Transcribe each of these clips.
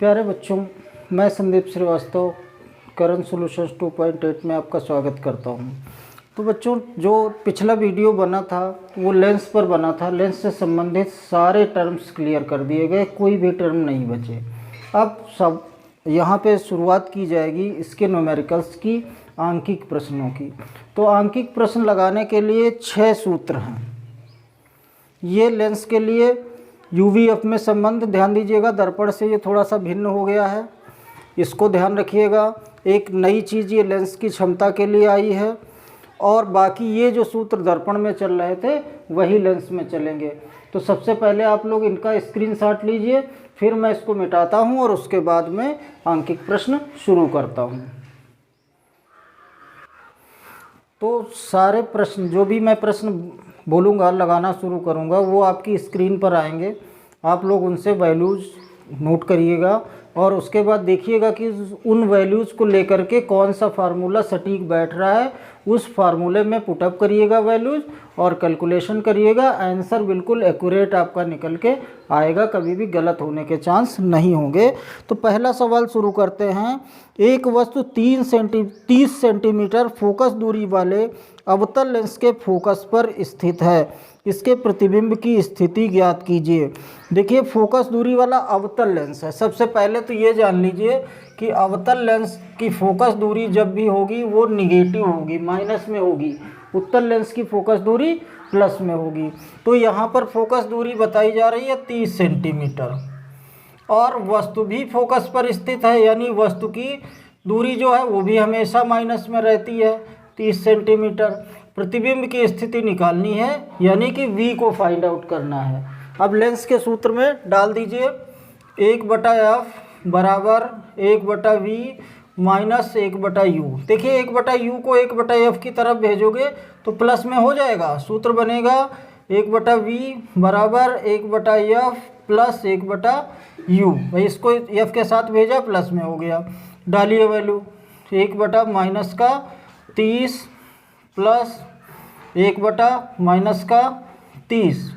प्यारे बच्चों, मैं संदीप श्रीवास्तव करंट सॉल्यूशंस 2.8 में आपका स्वागत करता हूं। तो बच्चों, जो पिछला वीडियो बना था वो लेंस पर बना था। लेंस से संबंधित सारे टर्म्स क्लियर कर दिए गए, कोई भी टर्म नहीं बचे। अब सब यहाँ पे शुरुआत की जाएगी इसके न्यूमेरिकल्स की, आंकिक प्रश्नों की। तो आंकिक प्रश्न लगाने के लिए 6 सूत्र हैं। ये लेंस के लिए यूवीएफ में संबंध ध्यान दीजिएगा, दर्पण से ये थोड़ा सा भिन्न हो गया है, इसको ध्यान रखिएगा। एक नई चीज़ ये लेंस की क्षमता के लिए आई है, और बाकी ये जो सूत्र दर्पण में चल रहे थे वही लेंस में चलेंगे। तो सबसे पहले आप लोग इनका स्क्रीनशॉट लीजिए, फिर मैं इसको मिटाता हूँ और उसके बाद में आंकिक प्रश्न शुरू करता हूँ। तो सारे प्रश्न, जो भी मैं प्रश्न बोलूँगा, लगाना शुरू करूँगा, वो आपकी स्क्रीन पर आएंगे। आप लोग उनसे वैल्यूज़ नोट करिएगा और उसके बाद देखिएगा कि उन वैल्यूज़ को लेकर के कौन सा फार्मूला सटीक बैठ रहा है। उस फार्मूले में पुटअप करिएगा वैल्यूज़ और कैलकुलेशन करिएगा। आंसर बिल्कुल एक्यूरेट आपका निकल के आएगा, कभी भी गलत होने के चांस नहीं होंगे। तो पहला सवाल शुरू करते हैं। एक वस्तु 30 सेंटीमीटर फोकस दूरी वाले अवतल लेंस के फोकस पर स्थित है, इसके प्रतिबिंब की स्थिति ज्ञात कीजिए। देखिए, फोकस दूरी वाला अवतल लेंस है। सबसे पहले तो ये जान लीजिए कि अवतल लेंस की फोकस दूरी जब भी होगी वो निगेटिव होगी, माइनस में होगी। उत्तल लेंस की फोकस दूरी प्लस में होगी। तो यहाँ पर फोकस दूरी बताई जा रही है 30 सेंटीमीटर, और वस्तु भी फोकस पर स्थित है, यानी वस्तु की दूरी जो है वो भी हमेशा माइनस में रहती है, 30 सेंटीमीटर। प्रतिबिंब की स्थिति निकालनी है, यानी कि v को फाइंड आउट करना है। अब लेंस के सूत्र में डाल दीजिए 1/f बराबर 1/v माइनस 1/u। देखिए, 1/u को 1/f की तरफ भेजोगे तो प्लस में हो जाएगा। सूत्र बनेगा 1/v बराबर 1/f प्लस 1/u। भाई, इसको f के साथ भेजा, प्लस में हो गया। डालिए वैल्यू, 1/ माइनस का 30 प्लस 1/ माइनस का 30,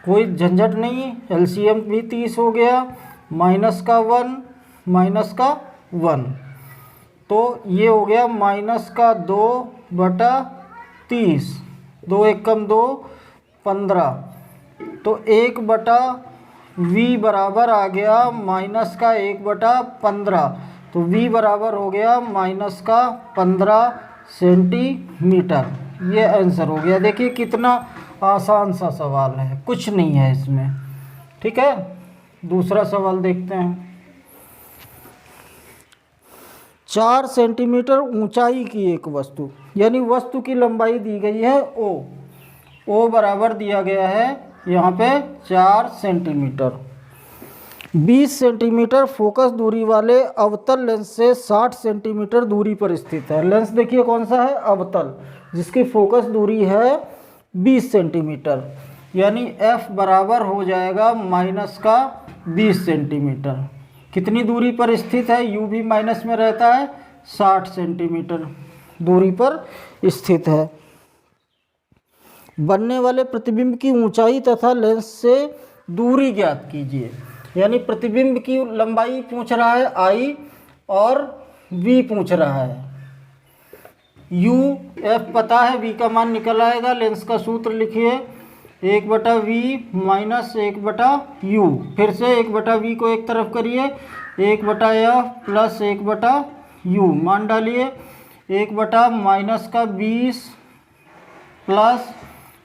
कोई झंझट नहीं, एलसीएम भी 30 हो गया, माइनस का 1 माइनस का 1, तो ये हो गया माइनस का 2/30, 2 1 कम 2 15। तो 1/v बराबर आ गया माइनस का 1/15। तो v बराबर हो गया माइनस का 15 सेंटीमीटर। ये आंसर हो गया। देखिए, कितना आसान सा सवाल है, कुछ नहीं है इसमें। ठीक है, दूसरा सवाल देखते हैं। 4 सेंटीमीटर ऊंचाई की एक वस्तु, यानी वस्तु की लंबाई दी गई है ओ बराबर दिया गया है यहाँ पे 4 सेंटीमीटर। 20 सेंटीमीटर फोकस दूरी वाले अवतल लेंस से 60 सेंटीमीटर दूरी पर स्थित है। लेंस देखिए कौन सा है, अवतल, जिसकी फोकस दूरी है 20 सेंटीमीटर, यानी f बराबर हो जाएगा माइनस का 20 सेंटीमीटर। कितनी दूरी पर स्थित है, u भी माइनस में रहता है, 60 सेंटीमीटर दूरी पर स्थित है। बनने वाले प्रतिबिंब की ऊंचाई तथा लेंस से दूरी ज्ञात कीजिए। यानी प्रतिबिंब की लंबाई पूछ रहा है i और v पूछ रहा है। u f पता है, v का मान निकल आएगा। लेंस का सूत्र लिखिए 1/v माइनस 1/u। फिर से 1/v को एक तरफ करिए, 1/f प्लस 1/u। मान डालिए, 1/ माइनस का 20 प्लस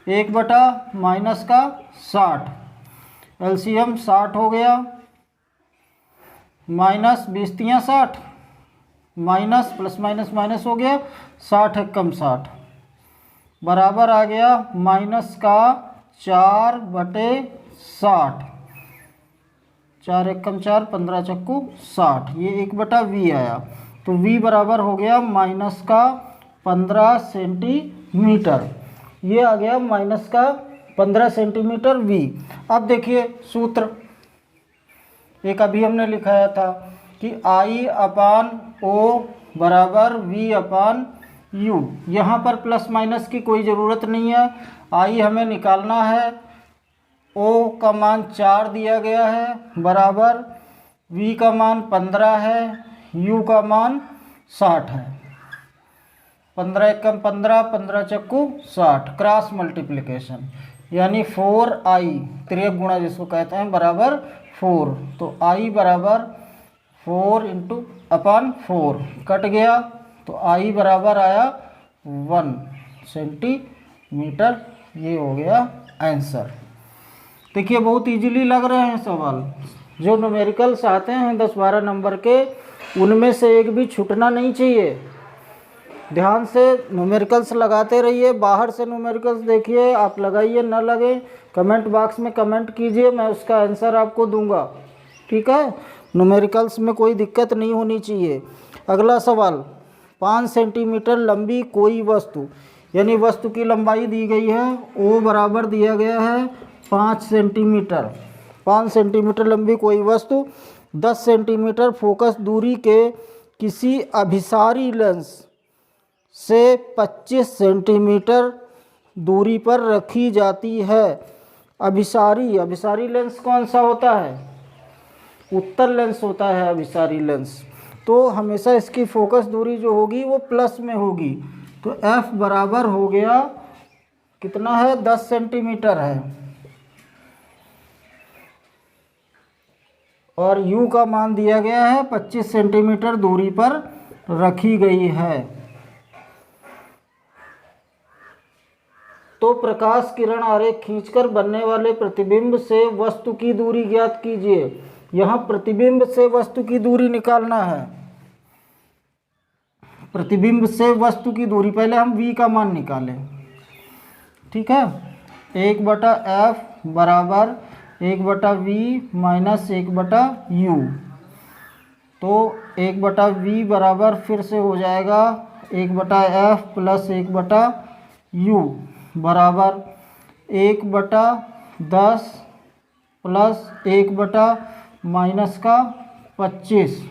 1/ माइनस का 60, एलसीएम 60 हो गया, minus 20 तियाँ 60, minus plus minus minus हो गया, 60 1 कम 60 बराबर आ गया माइनस का 4/60, 4 1 कम 4, 15 चक्कू 60। ये 1/v आया, तो v बराबर हो गया माइनस का 15 सेंटीमीटर। ये आ गया माइनस का 15 सेंटीमीटर v। अब देखिए सूत्र, एक अभी हमने लिखाया था कि I/O बराबर v/u। यहाँ पर प्लस माइनस की कोई ज़रूरत नहीं है। I हमें निकालना है, O का मान 4 दिया गया है, बराबर v का मान 15 है, u का मान 60 है। 15 एकम 15, 15 चक्कू 60, क्रॉस मल्टीप्लिकेशन यानी 4i तिर्यक गुणा जिसको कहते हैं बराबर 4। तो i बराबर 4 इंटू अपॉन 4 कट गया, तो i बराबर आया 1 सेंटीमीटर। ये हो गया आंसर। देखिए बहुत इजीली लग रहे हैं सवाल। जो न्यूमेरिकल्स आते हैं 10-12 नंबर के, उनमें से एक भी छूटना नहीं चाहिए। ध्यान से न्यूमेरिकल्स लगाते रहिए। बाहर से न्यूमेरिकल्स देखिए, आप लगाइए न लगे कमेंट बॉक्स में कमेंट कीजिए, मैं उसका आंसर आपको दूंगा। ठीक है, न्यूमेरिकल्स में कोई दिक्कत नहीं होनी चाहिए। अगला सवाल, 5 सेंटीमीटर लंबी कोई वस्तु, यानी वस्तु की लंबाई दी गई है, ओ बराबर दिया गया है 5 सेंटीमीटर। 5 सेंटीमीटर लंबी कोई वस्तु 10 सेंटीमीटर फोकस दूरी के किसी अभिसारी लेंस से 25 सेंटीमीटर दूरी पर रखी जाती है। अभिसारी लेंस कौन सा होता है? उत्तल लेंस होता है अभिसारी लेंस। तो हमेशा इसकी फोकस दूरी जो होगी वो प्लस में होगी। तो F बराबर हो गया कितना है? 10 सेंटीमीटर है। और U का मान दिया गया है 25 सेंटीमीटर दूरी पर रखी गई है। तो प्रकाश किरण आरेख खींचकर बनने वाले प्रतिबिंब से वस्तु की दूरी ज्ञात कीजिए। यहाँ प्रतिबिंब से वस्तु की दूरी निकालना है। प्रतिबिंब से वस्तु की दूरी, पहले हम v का मान निकालें। ठीक है, 1/f बराबर 1/v माइनस 1/u। तो 1/v बराबर फिर से हो जाएगा 1/f प्लस 1/u बराबर 1/10 प्लस 1 माइनस का 25।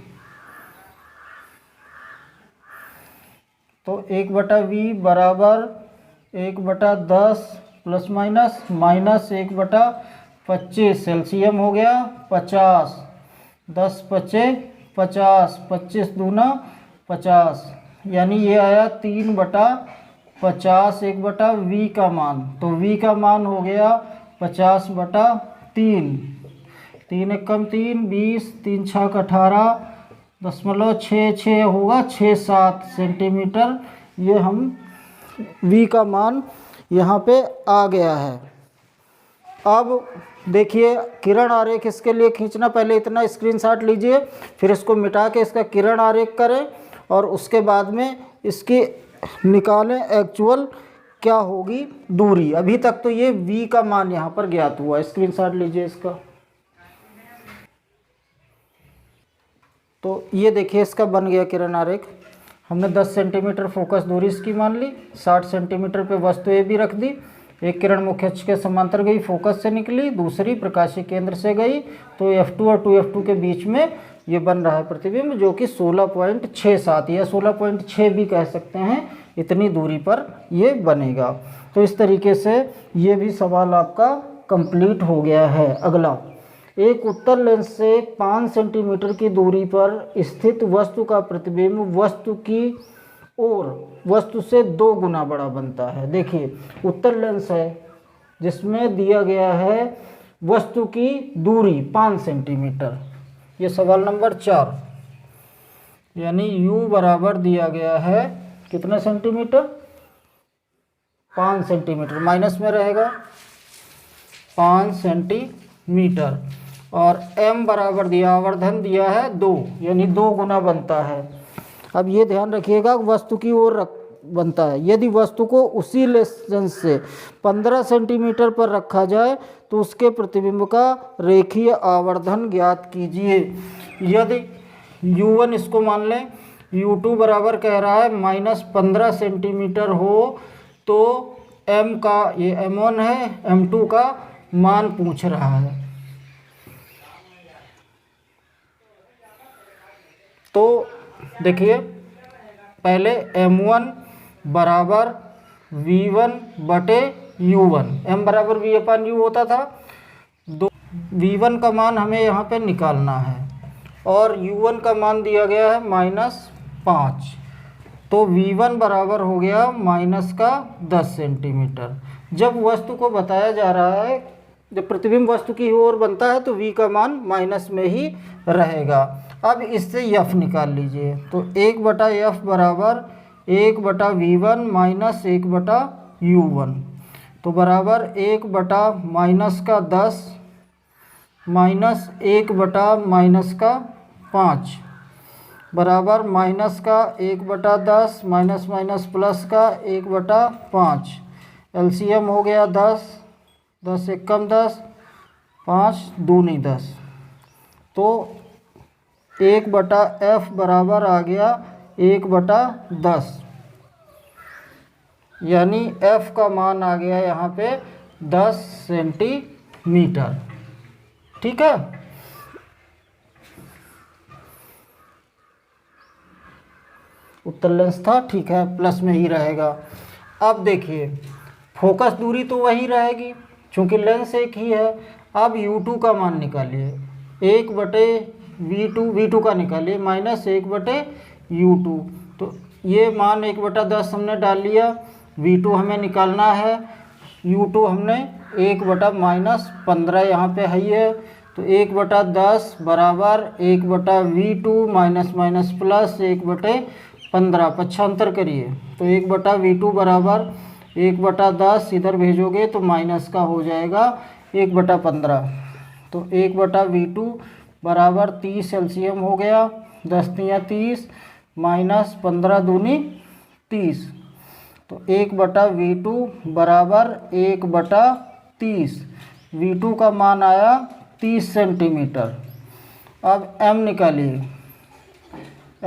तो 1/v बराबर 1/10 प्लस माइनस 1/25। एलसीएम हो गया 50। 10 × 50, 25 दूना 50, यानी ये आया 3/50। 1/v का मान, तो v का मान हो गया 50/3। 3 एकम 3, 20, 3 × 18.66 होगा 6-7 सेंटीमीटर। ये हम v का मान यहाँ पे आ गया है। अब देखिए किरण आरेख इसके लिए खींचना, पहले इतना स्क्रीनशॉट लीजिए, फिर इसको मिटा के इसका किरण आरेख करें और उसके बाद में इसकी निकालें एक्चुअल क्या होगी दूरी। अभी तक तो ये v का मान यहाँ पर ज्ञात हुआ। स्क्रीनशॉट लीजिए इसका। तो ये देखिए इसका बन गया किरण आरेख। हमने 10 सेंटीमीटर फोकस दूरी इसकी मान ली, 60 सेंटीमीटर पे वस्तु ए भी रख दी। एक किरण मुख्य अक्ष के समांतर गई, फोकस से निकली, दूसरी प्रकाशीय केंद्र से गई। तो F2 और 2F2 के बीच में ये बन रहा है प्रतिबिंब, जो कि 16.67 या 16.6 भी कह सकते हैं, इतनी दूरी पर ये बनेगा। तो इस तरीके से ये भी सवाल आपका कंप्लीट हो गया है। अगला, एक उत्तल लेंस से 5 सेंटीमीटर की दूरी पर स्थित वस्तु का प्रतिबिंब वस्तु की ओर वस्तु से 2 गुना बड़ा बनता है। देखिए उत्तल लेंस है जिसमें दिया गया है वस्तु की दूरी 5 सेंटीमीटर। ये सवाल नंबर 4, यानी u बराबर दिया गया है कितना सेंटीमीटर? 5 सेंटीमीटर, माइनस में रहेगा 5 सेंटीमीटर। और m बराबर दिया, आवर्धन दिया है 2, यानी 2 गुना बनता है। अब ये ध्यान रखिएगा वस्तु की ओर बनता है। यदि वस्तु को उसी लेंस से 15 सेंटीमीटर पर रखा जाए तो उसके प्रतिबिंब का रेखीय आवर्धन ज्ञात कीजिए। यदि u1 इसको मान लें, u2 बराबर कह रहा है -15 सेंटीमीटर हो, तो m का, ये m1 है, m2 का मान पूछ रहा है। तो देखिए पहले m1 बराबर v1/u1, m बराबर v/u होता था। v1 का मान हमें यहाँ पे निकालना है। और U1 का मान दिया गया है -5, तो V1 बराबर हो गया माइनस का 10 सेंटीमीटर। जब वस्तु को बताया जा रहा है, जब प्रतिबिंब वस्तु की ओर बनता है तो V का मान माइनस में ही रहेगा। अब इससे F निकाल लीजिए, तो 1/F बराबर 1/V1 माइनस 1/U1, तो बराबर 1/-10 माइनस 1/-5 बराबर माइनस का 1/10 माइनस माइनस प्लस का 1/5। एलसीएम हो गया 10, 10 एक कम 10, 5 दूनी 10, तो 1/F बराबर आ गया 1/10, यानी F का मान आ गया यहाँ पे 10 सेंटीमीटर। ठीक है, उत्तर लेंस था, ठीक है, प्लस में ही रहेगा। अब देखिए फोकस दूरी तो वही रहेगी क्योंकि लेंस एक ही है। अब U2 का मान निकालिए, 1/V2 का निकालिए माइनस 1/U2, तो ये मान 1/10 हमने डाल लिया, V2 हमें निकालना है, U2 हमने 1/-15 यहाँ पे है, तो 1/10 बराबर 1/V2 माइनस माइनस प्लस 1/15, पक्षांतर करिए, तो 1/V2 बराबर 1/10 इधर भेजोगे तो माइनस का हो जाएगा 1/15, तो 1/V2 बराबर 30 एलसीएम हो गया, 10 तियाँ 30 माइनस 15 दूनी 30, तो 1/V2 बराबर 1/30, V2 का मान आया 30 सेंटीमीटर। अब M निकालिए,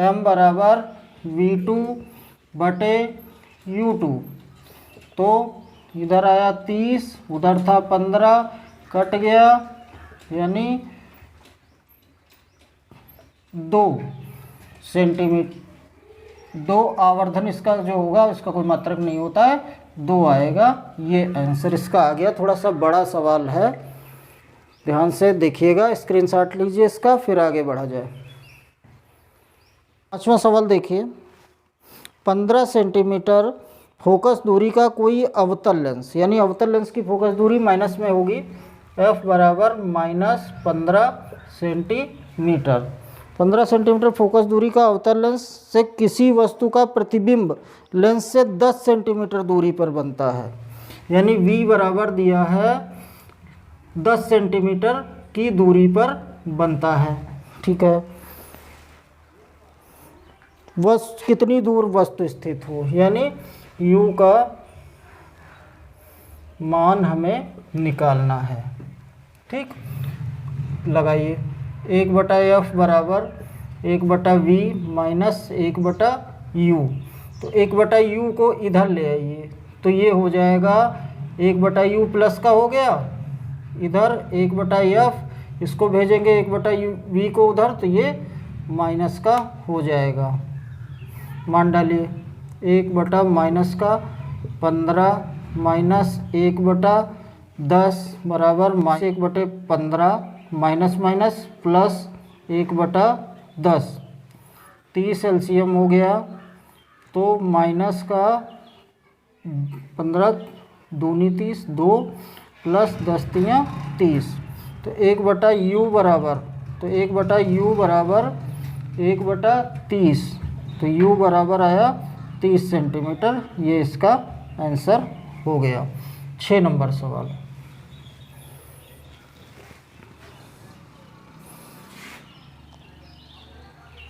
M बराबर V2/U2, तो इधर आया 30, उधर था 15, कट गया, यानी 2 सेंटीमीटर, 2 आवर्धन इसका जो होगा इसका कोई मात्रक नहीं होता है, 2 आएगा। ये आंसर इसका आ गया। थोड़ा सा बड़ा सवाल है, ध्यान से देखिएगा, स्क्रीनशॉट लीजिए इसका, फिर आगे बढ़ा जाए। 5वां सवाल देखिए, 15 सेंटीमीटर फोकस दूरी का कोई अवतल लेंस, यानी अवतल लेंस की फोकस दूरी माइनस में होगी, F बराबर -15 सेंटीमीटर। 15 सेंटीमीटर फोकस दूरी का अवतल लेंस से किसी वस्तु का प्रतिबिंब लेंस से 10 सेंटीमीटर दूरी पर बनता है, यानी V बराबर दिया है 10 सेंटीमीटर की दूरी पर बनता है। ठीक है, वस्तु कितनी दूर वस्तु स्थित हो, यानी U का मान हमें निकालना है। ठीक, लगाइए, 1/F बराबर 1/V माइनस 1/U, तो 1/U को इधर ले आइए, तो ये हो जाएगा 1/U प्लस का हो गया, इधर 1/F इसको भेजेंगे 1/V को उधर, तो ये माइनस का हो जाएगा। मान डालिए, 1/-15 माइनस 1/10 बराबर -1/15 माइनस माइनस प्लस 1/10, 30 एलसीएम हो गया, तो माइनस का 15 दूनी 30, 2 प्लस 10 तियाँ 30, तो 1/U बराबर, तो 1/U बराबर 1/30, तो U बराबर आया 30 सेंटीमीटर। ये इसका आंसर हो गया। 6 नंबर सवाल,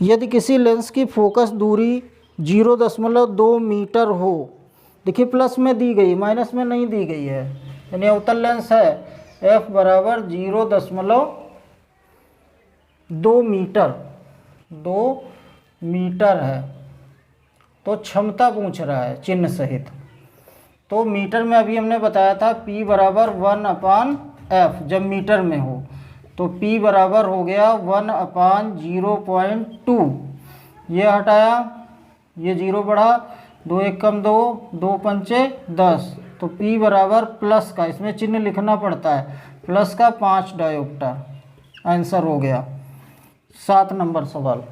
यदि किसी लेंस की फोकस दूरी 0.2 मीटर हो, देखिए प्लस में दी गई, माइनस में नहीं दी गई है, यानी अवतल लेंस है, F बराबर 0.2 मीटर, 2 मीटर है, तो क्षमता पूछ रहा है चिन्ह सहित, तो मीटर में अभी हमने बताया था P बराबर 1/F, जब मीटर में हो तो P बराबर हो गया 1/0.2, ये हटाया, ये 0 बढ़ा, 2 एक कम 2, 2 पंचे 10, तो P बराबर प्लस का, इसमें चिन्ह लिखना पड़ता है, प्लस का 5 डायोप्टर, आंसर हो गया। 7 नंबर सवाल,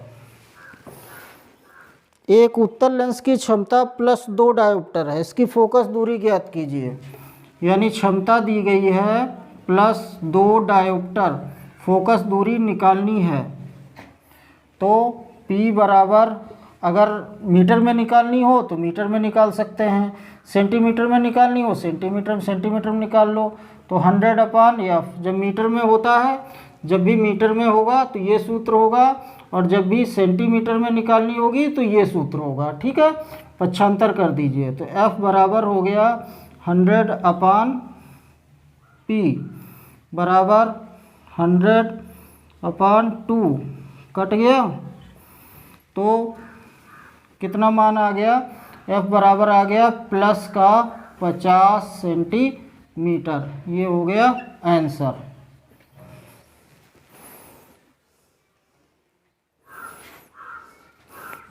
एक उत्तल लेंस की क्षमता +2 डायोप्टर है, इसकी फोकस दूरी ज्ञात कीजिए। यानी क्षमता दी गई है +2 डायोप्टर, फोकस दूरी निकालनी है। तो P बराबर, अगर मीटर में निकालनी हो तो मीटर में निकाल सकते हैं, सेंटीमीटर में निकालनी हो सेंटीमीटर में निकाल लो। तो 100/F, जब मीटर में होता है, जब भी मीटर में होगा तो ये सूत्र होगा, और जब भी सेंटीमीटर में निकालनी होगी तो ये सूत्र होगा। ठीक है, पक्षांतर कर दीजिए। तो F बराबर हो गया 100/P बराबर 100/2, कट गया। तो कितना मान आ गया? F बराबर आ गया +50 सेंटीमीटर। ये हो गया आंसर।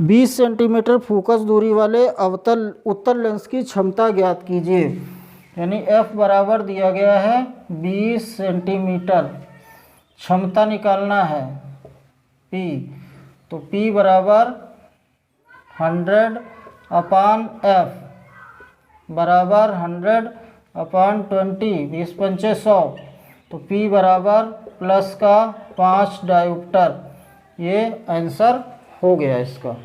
बीस सेंटीमीटर फोकस दूरी वाले उत्तल लेंस की क्षमता ज्ञात कीजिए। यानी F बराबर दिया गया है 20 सेंटीमीटर, क्षमता निकालना है P। तो P बराबर 100/F बराबर 100/20, 20 पंचे 100। तो P बराबर +5 डायोप्टर। ये आंसर हो गया इसका।